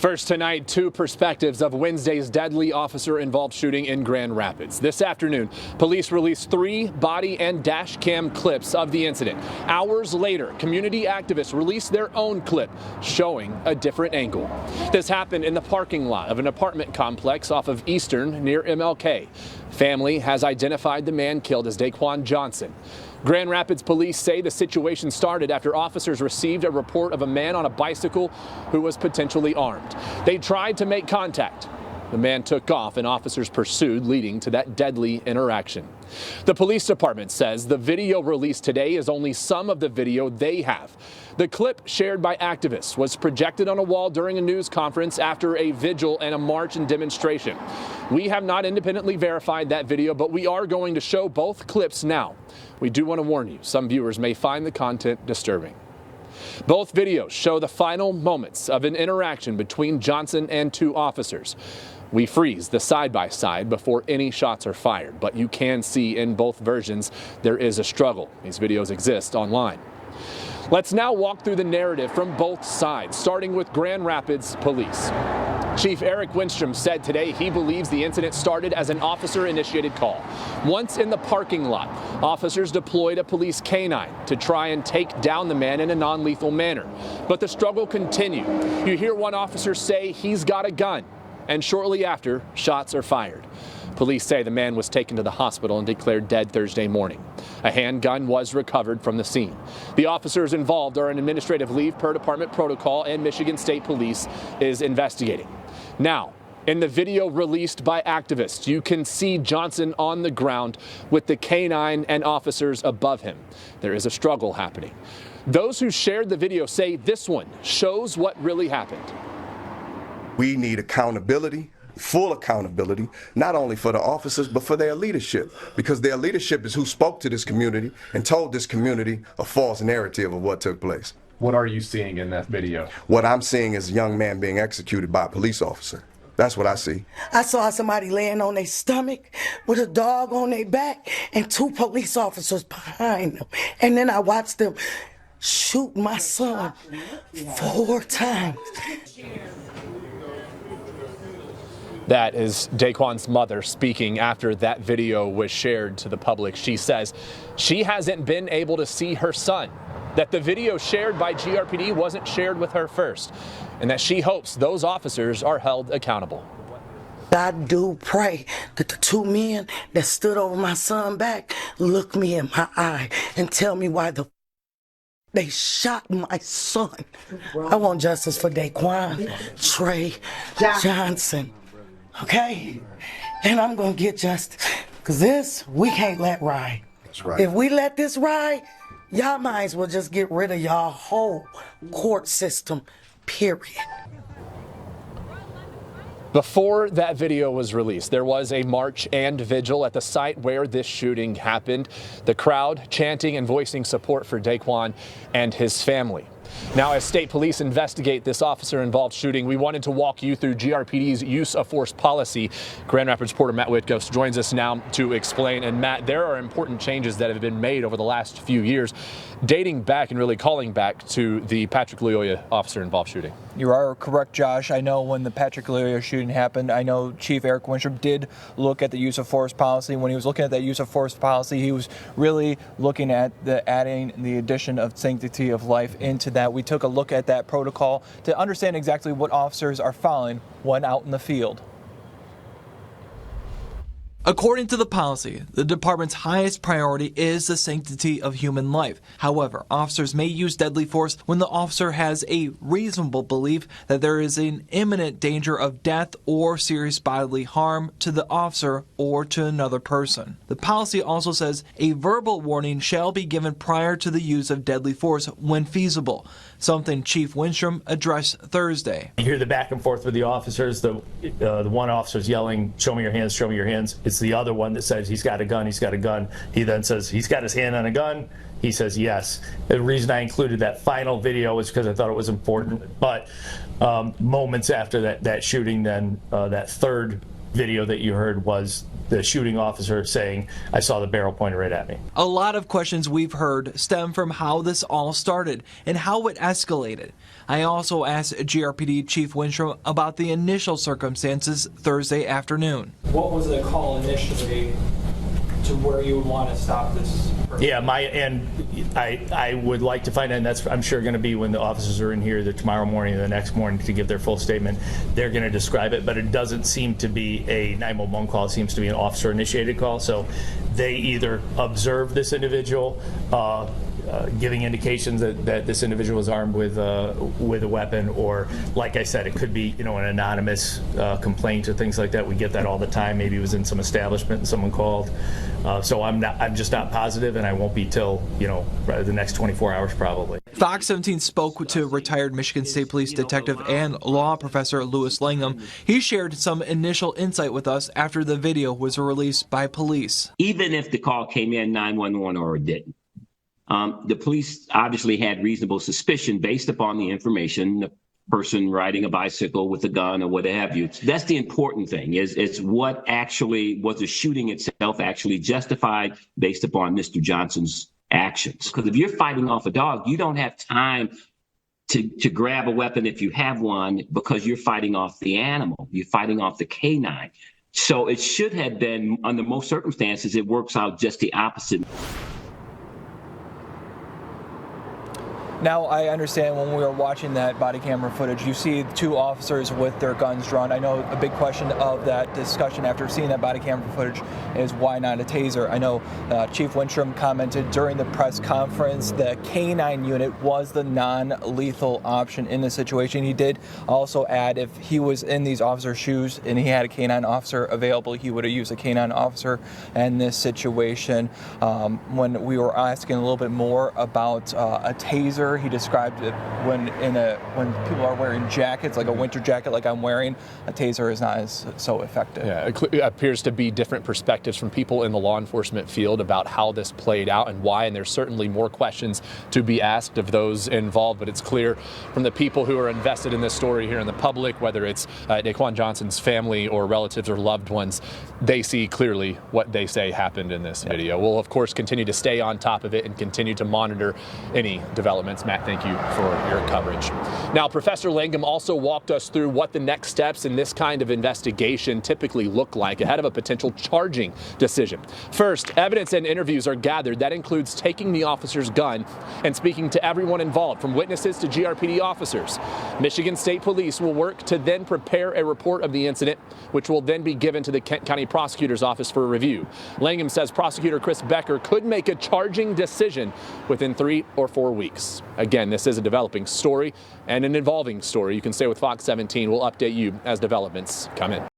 First tonight, two perspectives of Wednesday's deadly officer-involved shooting in Grand Rapids. This afternoon, police released 3 body and dash cam clips of the incident. Hours later, community activists released their own clip showing a different angle. This happened in the parking lot of an apartment complex off of Eastern near MLK. Family has identified the man killed as Daquan Johnson. Grand Rapids police say the situation started after officers received a report of a man on a bicycle who was potentially armed. They tried to make contact. The man took off and officers pursued, leading to that deadly interaction. The police department says the video released today is only some of the video they have. The clip shared by activists was projected on a wall during a news conference after a vigil and a march and demonstration. We have not independently verified that video, but we are going to show both clips now. We do want to warn you, some viewers may find the content disturbing. Both videos show the final moments of an interaction between Johnson and 2 officers. We freeze the side-by-side before any shots are fired, but you can see in both versions there is a struggle. These videos exist online. Let's now walk through the narrative from both sides, starting with Grand Rapids Police. Chief Eric Winstrom said today he believes the incident started as an officer-initiated call. Once in the parking lot, officers deployed a police canine to try and take down the man in a non-lethal manner. But the struggle continued. You hear one officer say he's got a gun, and shortly after, shots are fired. Police say the man was taken to the hospital and declared dead Thursday morning. A handgun was recovered from the scene. The officers involved are on administrative leave per department protocol, and Michigan State Police is investigating. Now, in the video released by activists, you can see Johnson on the ground with the canine and officers above him. There is a struggle happening. Those who shared the video say this one shows what really happened. We need accountability, full accountability, not only for the officers, but for their leadership, because their leadership is who spoke to this community and told this community a false narrative of what took place. What are you seeing in that video? What I'm seeing is a young man being executed by a police officer. That's what I see. I saw somebody laying on their stomach with a dog on their back and 2 police officers behind them. And then I watched them shoot my son 4 times. That is Daquan's mother speaking after that video was shared to the public. She says she hasn't been able to see her son, that the video shared by GRPD wasn't shared with her first, and that she hopes those officers are held accountable. I do pray that the 2 men that stood over my son back look me in my eye and tell me why they shot my son. I want justice for Daquan, Trey, Johnson. Okay? And I'm gonna get justice. Cause this, we can't let ride. That's right. If we let this ride, y'all might as well just get rid of y'all whole court system, period. Before that video was released, there was a march and vigil at the site where this shooting happened. The crowd chanting and voicing support for Daquan and his family. Now, as state police investigate this officer-involved shooting, we wanted to walk you through GRPD's use of force policy. Grand Rapids reporter Matt Whitghost joins us now to explain. And Matt, there are important changes that have been made over the last few years, dating back and really calling back to the Patrick Lyoya officer-involved shooting. You are correct, Josh. I know when the Patrick Lyoya shooting happened, I know Chief Eric Winstrom did look at the use of force policy. When he was looking at that use of force policy, he was really looking at adding the addition of sanctity of life into that. We took a look at that protocol to understand exactly what officers are following when out in the field. According to the policy, the department's highest priority is the sanctity of human life. However, officers may use deadly force when the officer has a reasonable belief that there is an imminent danger of death or serious bodily harm to the officer or to another person. The policy also says a verbal warning shall be given prior to the use of deadly force when feasible, something Chief Winstrom addressed Thursday. You hear the back and forth with the officers. The one officer's yelling, "Show me your hands, show me your hands." It's the other one that says, "He's got a gun, he's got a gun." He then says, "He's got his hand on a gun." He says, "Yes." The reason I included that final video is because I thought it was important. But moments after that shooting, then that third video that you heard was the shooting officer saying, "I saw the barrel pointed right at me." A lot of questions we've heard stem from how this all started and how it escalated. I also asked GRPD Chief Winstrom about the initial circumstances Thursday afternoon. What was the call initially to where you would want to stop this person? Yeah, I would like to find out, and that's I'm sure going to be when the officers are in here tomorrow morning or the next morning to give their full statement. They're going to describe it, but it doesn't seem to be a 911 call. It seems to be an officer-initiated call. So they either observed this individual, giving indications that this individual is armed with a weapon, or, like I said, it could be an anonymous complaint or things like that. We get that all the time. Maybe it was in some establishment and someone called. So I'm just not positive, and I won't be till the next 24 hours probably. Fox 17 spoke to retired Michigan State Police detective and law professor Louis Langham. He shared some initial insight with us after the video was released by police. Even if the call came in 911 or it didn't, the police obviously had reasonable suspicion based upon the information, the person riding a bicycle with a gun or what have you. That's the important thing, is what actually was the shooting itself actually justified based upon Mr. Johnson's actions. Because if you're fighting off a dog, you don't have time to grab a weapon if you have one, because you're fighting off the animal. You're fighting off the canine. So it should have been, under most circumstances, it works out just the opposite. Now, I understand when we were watching that body camera footage, you see two officers with their guns drawn. I know a big question of that discussion after seeing that body camera footage is why not a taser? I know Chief Winstrom commented during the press conference the K9 unit was the non-lethal option in this situation. He did also add if he was in these officers' shoes and he had a K9 officer available, he would have used a K9 officer in this situation. When we were asking a little bit more about a taser, he described it when people are wearing jackets, like a winter jacket like I'm wearing, a taser is not as so effective. Yeah, it appears to be different perspectives from people in the law enforcement field about how this played out and why, and there's certainly more questions to be asked of those involved, but it's clear from the people who are invested in this story here in the public, whether it's Daquan Johnson's family or relatives or loved ones, they see clearly what they say happened in this video. We'll, of course, continue to stay on top of it and continue to monitor any developments. Matt, thank you for your coverage. Now, Professor Langham also walked us through what the next steps in this kind of investigation typically look like ahead of a potential charging decision. First, evidence and interviews are gathered. That includes taking the officer's gun and speaking to everyone involved, from witnesses to GRPD officers. Michigan State Police will work to then prepare a report of the incident, which will then be given to the Kent County Prosecutor's Office for review. Langham says Prosecutor Chris Becker could make a charging decision within 3 or 4 weeks. Again, this is a developing story and an evolving story. You can stay with Fox 17. We'll update you as developments come in.